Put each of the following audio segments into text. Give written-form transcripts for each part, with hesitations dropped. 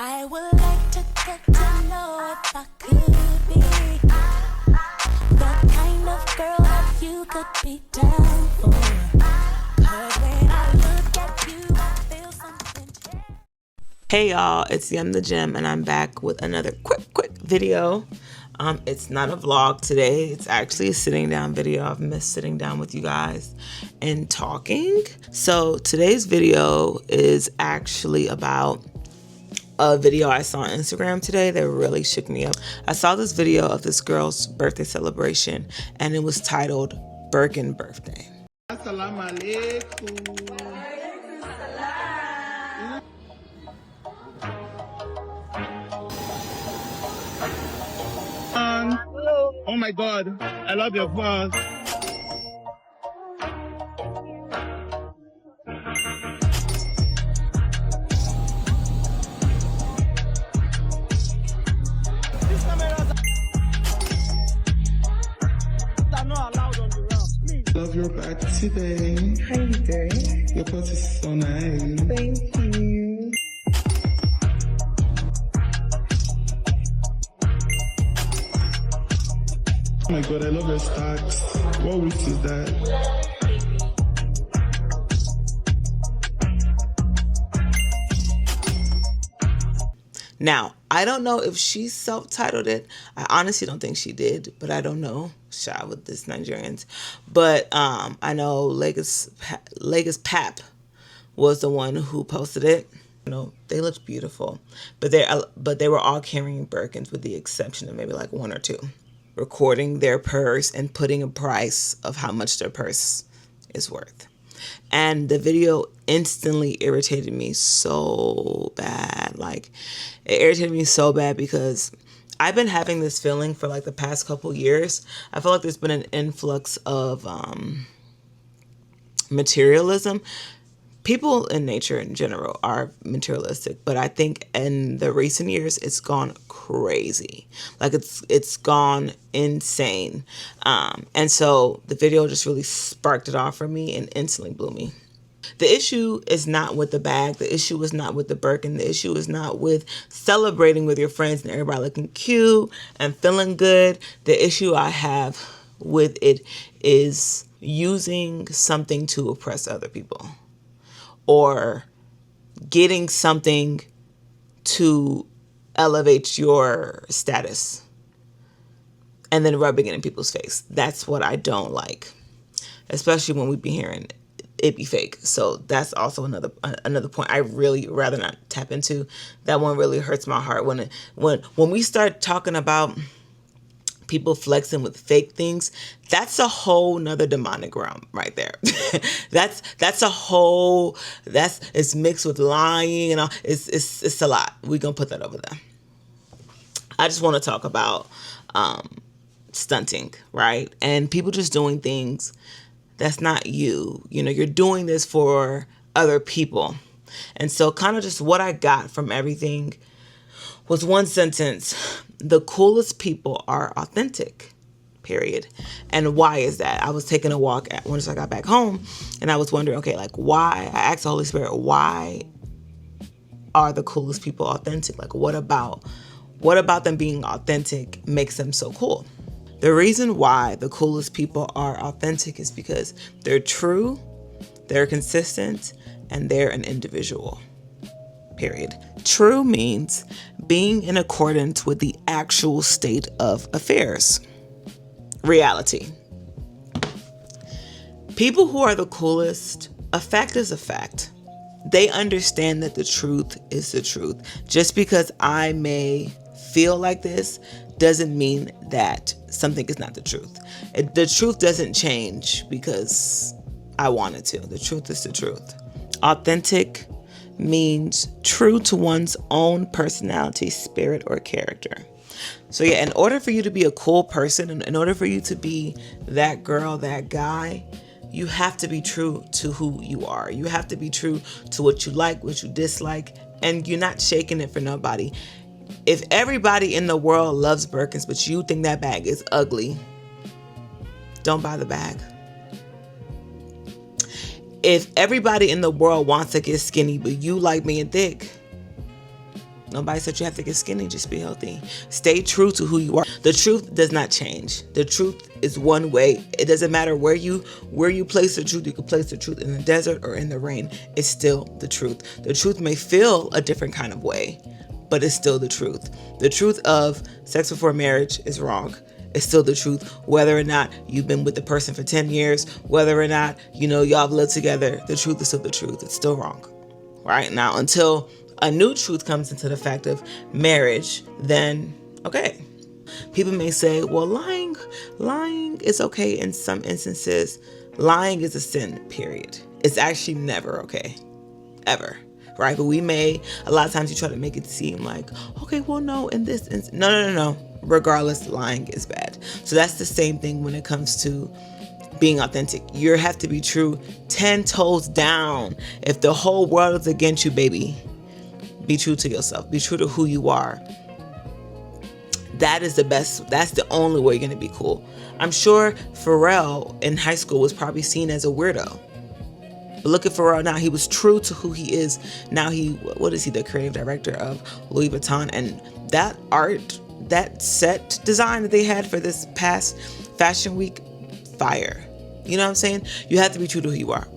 I would like to get to know if I could be the kind of girl that you could be down for. 'Cause when I look at you, I feel something. Hey y'all, it's Yum the Gym, and I'm back with another quick video. It's not a vlog today. It's actually a sitting down video. I've missed sitting down with you guys and talking. So today's video is actually about a video I saw on Instagram today that really shook me up. I saw this video of this girl's birthday celebration, and it was titled Birkin Birthday. Assalamu alaikum. Oh my God, I love your voice. These cameras are not allowed on the ground. Please. Love your back today. How you doing? Your butt is so nice. Thank you. Oh my God, I love your stacks. What wrist is that? Now, I don't know if she self-titled it. I honestly don't think she did, but I don't know. Shy with this Nigerians. But I know Lagos Pap was the one who posted it. You know, they looked beautiful, but they were all carrying Birkins with the exception of maybe like one or two, recording their purse and putting a price of how much their purse is worth. And the video instantly irritated me so bad. Like, it irritated me so bad because I've been having this feeling for like the past couple years. I feel like there's been an influx of materialism. People in nature in general are materialistic, but I think in the recent years it's gone crazy. Like it's gone insane. And so the video just really sparked it off for me and instantly blew me. The issue is not with the bag. The issue is not with the Birkin. The issue is not with celebrating with your friends and everybody looking cute and feeling good. The issue I have with it is using something to oppress other people, or getting something to elevate your status and then rubbing it in people's face. That's what I don't like, especially when we be hearing it be fake. So that's also another point I really rather not tap into. That one really hurts my heart when we start talking about people flexing with fake things. That's a whole nother demonic realm right there. that's a whole, it's mixed with lying and all. It's a lot. We're gonna put that over there. I just want to talk about stunting, right? And people just doing things that's not you. You know, you're doing this for other people. And so kind of just what I got from everything was one sentence: the coolest people are authentic, period. And why is that? I was taking a walk once I got back home, and I was wondering, okay, like why? I asked the Holy Spirit, why are the coolest people authentic? Like what about them being authentic makes them so cool? The reason why the coolest people are authentic is because they're true, they're consistent, and they're an individual. Period. True means being in accordance with the actual state of affairs. Reality. People who are the coolest, a fact is a fact. They understand that the truth is the truth. Just because I may feel like this doesn't mean that something is not the truth. The truth doesn't change because I want it to. The truth is the truth. Authentic means true to one's own personality, spirit, or character. So yeah, in order for you to be a cool person, and in order for you to be that girl, that guy, you have to be true to who you are. You have to be true to what you like, what you dislike, and you're not shaking it for nobody. If everybody in the world loves Birkins, but you think that bag is ugly, don't buy the bag. If everybody in the world wants to get skinny, but you like being thick, Nobody said you have to get skinny, just be healthy. Stay true to who you are. The truth does not change. The truth is one way. It doesn't matter where you place the truth. You can place the truth in the desert or in the rain. It's still the truth. The truth may feel a different kind of way, but it's still the truth. The truth of sex before marriage is wrong. It's still the truth. Whether or not you've been with the person for 10 years, whether or not, y'all have lived together, the truth is still the truth. It's still wrong. Right now, until a new truth comes into the fact of marriage, then okay. People may say, well, lying is okay in some instances. Lying is a sin, period. It's actually never okay. Ever. Right? But a lot of times you try to make it seem like, okay, well, no, in this instance. No. Regardless, lying is bad. So that's the same thing when it comes to being authentic. You have to be true 10 toes down. If the whole world is against you, baby, be true to yourself. Be true to who you are. That is the best. That's the only way you're going to be cool. I'm sure Pharrell in high school was probably seen as a weirdo. But look at Pharrell now. He was true to who he is. Now what is he? The creative director of Louis Vuitton. And that art, that set design that they had for this past fashion week, fire. You know what I'm saying? You have to be true to who you are.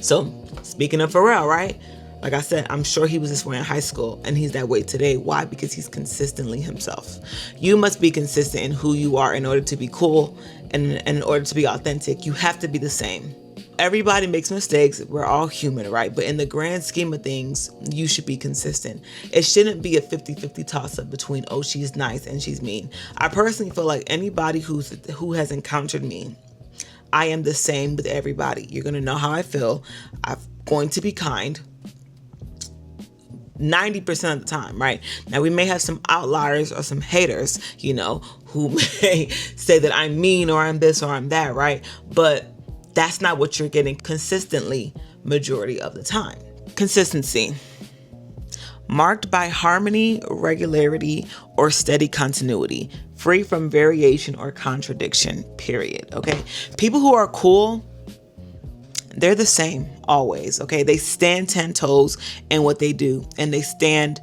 So speaking of Pharrell, right? Like I said, I'm sure he was this way in high school and he's that way today. Why? Because he's consistently himself. You must be consistent in who you are in order to be cool and in order to be authentic. You have to be the same. Everybody makes mistakes. We're all human, right? But in the grand scheme of things, you should be consistent. It shouldn't be a 50-50 toss-up between, oh, she's nice and she's mean. I personally feel like anybody who has encountered me, I am the same with everybody. You're going to know how I feel. I'm going to be kind 90% of the time, right? Now, we may have some outliers or some haters, who may say that I'm mean or I'm this or I'm that, right? But that's not what you're getting consistently majority of the time. Consistency. Marked by harmony, regularity, or steady continuity, free from variation or contradiction, period. Okay? People who are cool, they're the same always. Okay? They stand 10 toes in what they do, and they stand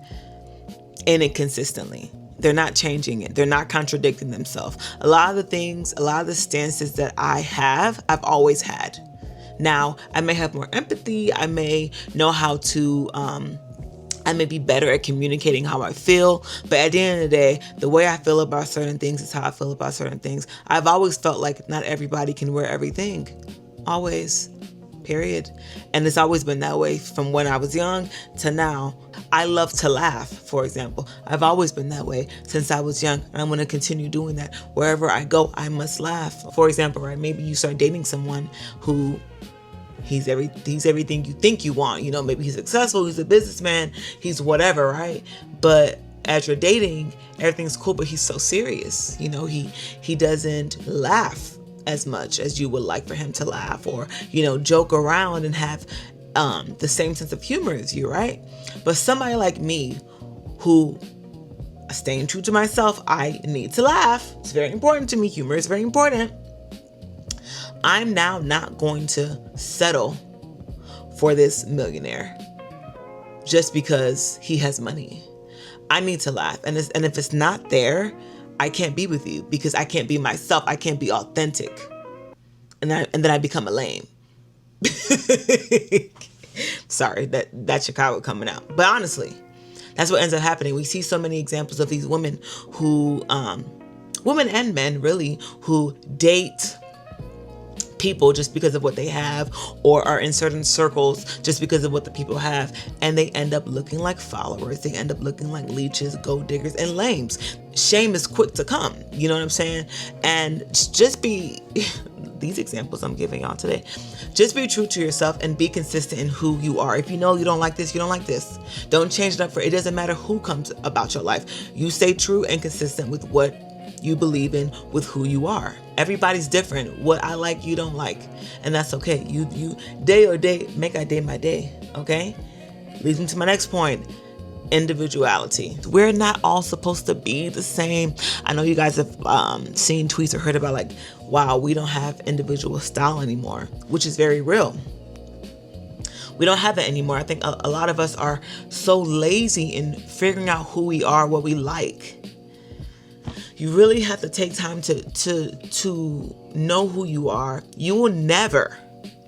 in it consistently. They're not changing it. They're not contradicting themselves. A lot of the stances that I have, I've always had. Now, I may have more empathy. I may know how to, I may be better at communicating how I feel. But at the end of the day, the way I feel about certain things is how I feel about certain things. I've always felt like not everybody can wear everything. Always. Period. And it's always been that way from when I was young to now. I love to laugh, for example. I've always been that way since I was young. And I'm going to continue doing that. Wherever I go, I must laugh. For example, right? Maybe you start dating someone who he's everything you think you want. Maybe he's successful, he's a businessman, he's whatever, right? But as you're dating, everything's cool, but he's so serious. He doesn't laugh as much as you would like for him to laugh, or joke around and have the same sense of humor as you, right? But somebody like me, who, staying true to myself, I need to laugh. It's very important to me. Humor is very important. I'm now not going to settle for this millionaire just because he has money. I need to laugh, and if it's not there, I can't be with you because I can't be myself. I can't be authentic. And then I become a lame. Sorry, that's Chicago coming out. But honestly, that's what ends up happening. We see so many examples of these women who, women and men really, who date people just because of what they have, or are in certain circles just because of what the people have, and they end up looking like followers. They end up looking like leeches, gold diggers, and lames. Shame is quick to come. You know what I'm saying? And just be these examples I'm giving y'all today. Just be true to yourself and be consistent in who you are. If you know you don't like this, you don't like this. Don't change it up for it. Doesn't matter who comes about your life. You stay true and consistent with what you believe in, with who you are. Everybody's different. What I like, you don't like. And that's okay. You day, make I day my day. Okay? Leads me to my next point. Individuality. We're not all supposed to be the same. I know you guys have seen tweets or heard about like, wow, we don't have individual style anymore, which is very real. We don't have that anymore. I think a lot of us are so lazy in figuring out who we are, what we like. You really have to take time to know who you are. You will never,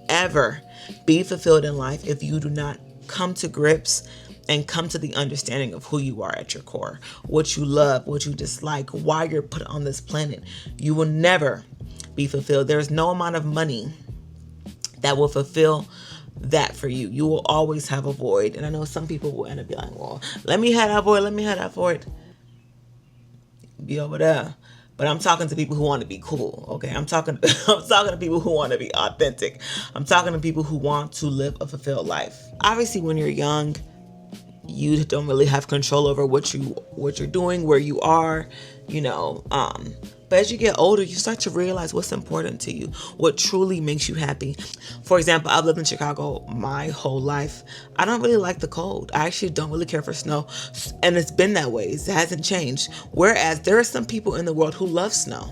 ever be fulfilled in life if you do not come to grips and come to the understanding of who you are at your core, what you love, what you dislike, why you're put on this planet. You will never be fulfilled. There's no amount of money that will fulfill that for you. You will always have a void. And I know some people will end up being like, well, let me have that void. Be over there. But I'm talking to people who want to be cool, okay? I'm talking to people who want to be authentic. I'm talking to people who want to live a fulfilled life. Obviously, when you're young, you don't really have control over what you're doing, where you are, but as you get older, you start to realize what's important to you, what truly makes you happy. For example, I've lived in Chicago my whole life. I don't really like the cold. I actually don't really care for snow, and it's been that way. It hasn't changed. Whereas there are some people in the world who love snow.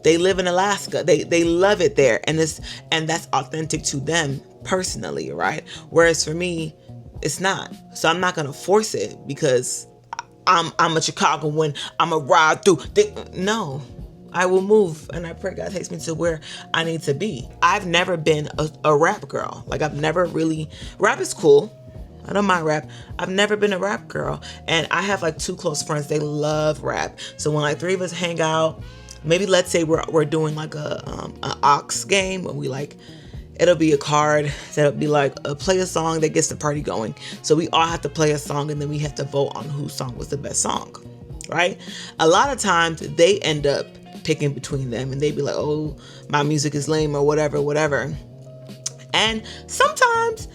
They live in Alaska. They love it there, and that's authentic to them personally, right? Whereas for me, it's not. So I'm not gonna force it because I'm a Chicagoan. I'm a ride through. No, I will move, and I pray God takes me to where I need to be. I've never been a rap girl. Like I've never really. Rap is cool. I don't mind rap. I've never been a rap girl, and I have like 2 close friends. They love rap. So when like 3 of us hang out, maybe let's say we're doing like a ox game, and we like. It'll be a card that'll be like, play a song that gets the party going. So we all have to play a song, and then we have to vote on whose song was the best song, right? A lot of times they end up picking between them, and they be like, oh, my music is lame or whatever. And sometimes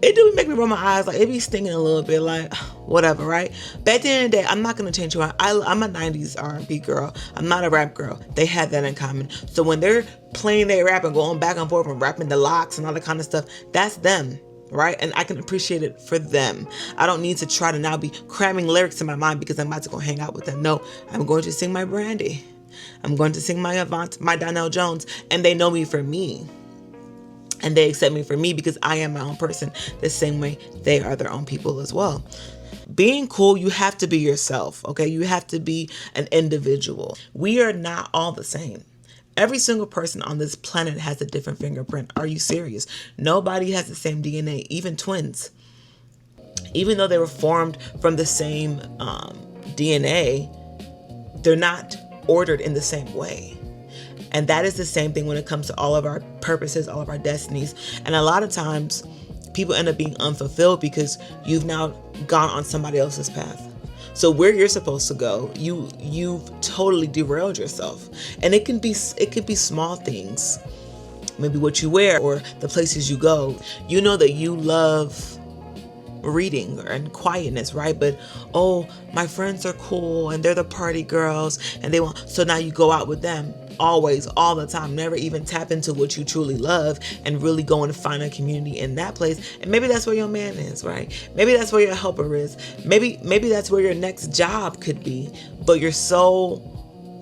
it do make me roll my eyes, like it be stinging a little bit, like whatever, right? But at the end of the day, I'm not gonna change who I'm a 90s R&B girl. I'm not a rap girl. They have that in common. So when they're playing their rap and going back and forth and rapping the locks and all that kind of stuff, that's them, right? And I can appreciate it for them. I don't need to try to now be cramming lyrics in my mind because I'm about to go hang out with them. No, I'm going to sing my Brandy. I'm going to sing my Avant, my Donnell Jones, and they know me for me. And they accept me for me because I am my own person the same way they are their own people as well. Being cool, you have to be yourself, okay? You have to be an individual. We are not all the same. Every single person on this planet has a different fingerprint. Are you serious? Nobody has the same DNA, even twins. Even though they were formed from the same DNA, they're not ordered in the same way. And that is the same thing when it comes to all of our purposes, all of our destinies. And a lot of times people end up being unfulfilled because you've now gone on somebody else's path. So where you're supposed to go, you've totally derailed yourself. And it could be small things. Maybe what you wear or the places you go. You know that you love reading and quietness, right? But my friends are cool and they're the party girls and so now you go out with them. Always, all the time. Never even tap into what you truly love and really go and find a community in that place. And maybe that's where your man is, right? Maybe that's where your helper is. Maybe that's where your next job could be. But you're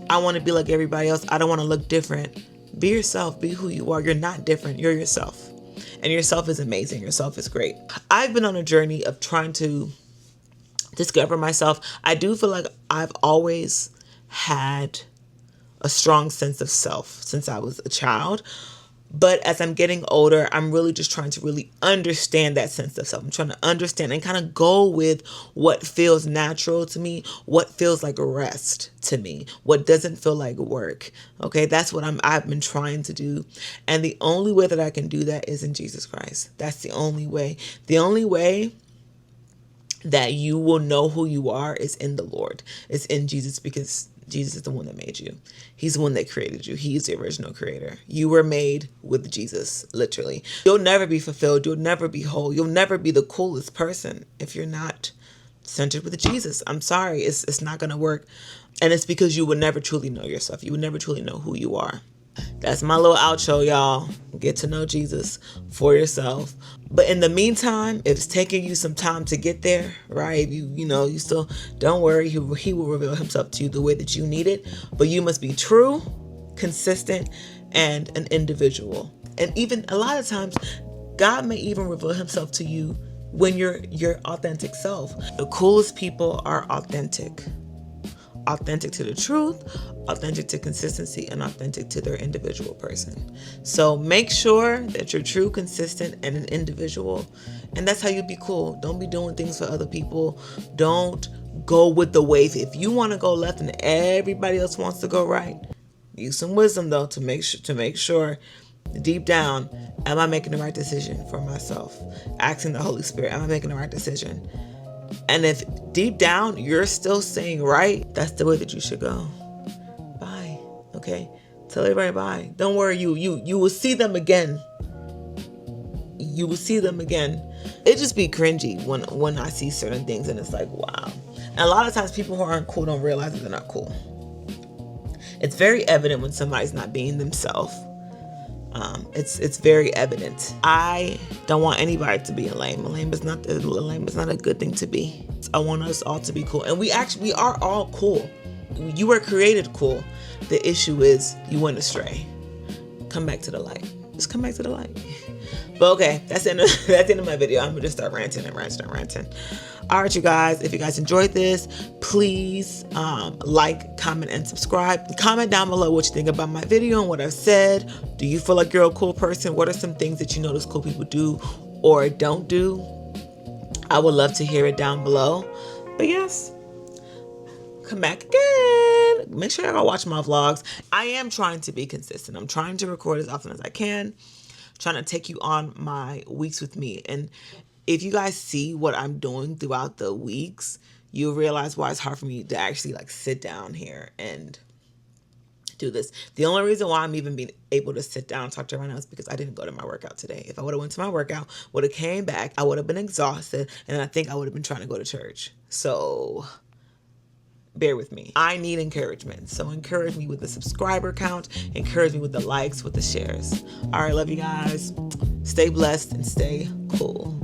I want to be like everybody else. I don't want to look different. Be yourself. Be who you are. You're not different. You're yourself. And yourself is amazing. Yourself is great. I've been on a journey of trying to discover myself. I do feel like I've always had a strong sense of self since I was a child. But as I'm getting older, I'm really just trying to really understand that sense of self. I'm trying to understand and kind of go with what feels natural to me, what feels like rest to me, what doesn't feel like work. Okay, that's what I've been trying to do. And the only way that I can do that is in Jesus Christ. That's the only way. The only way that you will know who you are is in the Lord. It's in Jesus, because Jesus is the one that made you. He's the one that created you. He is the original creator. You were made with Jesus, literally. You'll never be fulfilled. You'll never be whole. You'll never be the coolest person if you're not centered with Jesus. I'm sorry. It's not going to work. And it's because you will never truly know yourself. You will never truly know who you are. That's my little outro, y'all. Get to know Jesus for yourself. But in the meantime, if it's taking you some time to get there, right? You still, don't worry. He will reveal himself to you the way that you need it. But you must be true, consistent, and an individual. And even a lot of times, God may even reveal himself to you when you're your authentic self. The coolest people are authentic. Authentic to the truth, authentic to consistency, and authentic to their individual person. So make sure that you're true, consistent, and an individual. And that's how you be cool. Don't be doing things for other people. Don't go with the wave. If you want to go left and everybody else wants to go right, use some wisdom though to make sure deep down, am I making the right decision for myself? Asking the Holy Spirit, am I making the right decision? And if deep down you're still saying right, that's the way that you should go. Bye. Okay? Tell everybody bye. Don't worry, you will see them again. You will see them again. It just be cringy when I see certain things and it's like, wow. And a lot of times people who aren't cool don't realize that they're not cool. It's very evident when somebody's not being themselves. It's very evident. I don't want anybody to be a lame. A lame is not a good thing to be. I want us all to be cool, and we are all cool. You were created cool. The issue is you went astray. Come back to the light. Just come back to the light. But okay, that's the end of my video. I'm gonna just start ranting. All right, you guys, if you guys enjoyed this, please like, comment, and subscribe. Comment down below what you think about my video and what I've said. Do you feel like you're a cool person? What are some things that you notice cool people do or don't do? I would love to hear it down below. But yes, come back again. Make sure you go watch my vlogs. I am trying to be consistent. I'm trying to record as often as I can. Trying to take you on my weeks with me. And if you guys see what I'm doing throughout the weeks, you'll realize why it's hard for me to actually like sit down here and do this. The only reason why I'm even being able to sit down and talk to you right now is because I didn't go to my workout today. If I would have went to my workout, would have came back, I would have been exhausted, and I think I would have been trying to go to church. So bear with me. I need encouragement. So encourage me with the subscriber count. Encourage me with the likes, with the shares. All right, love you guys. Stay blessed and stay cool.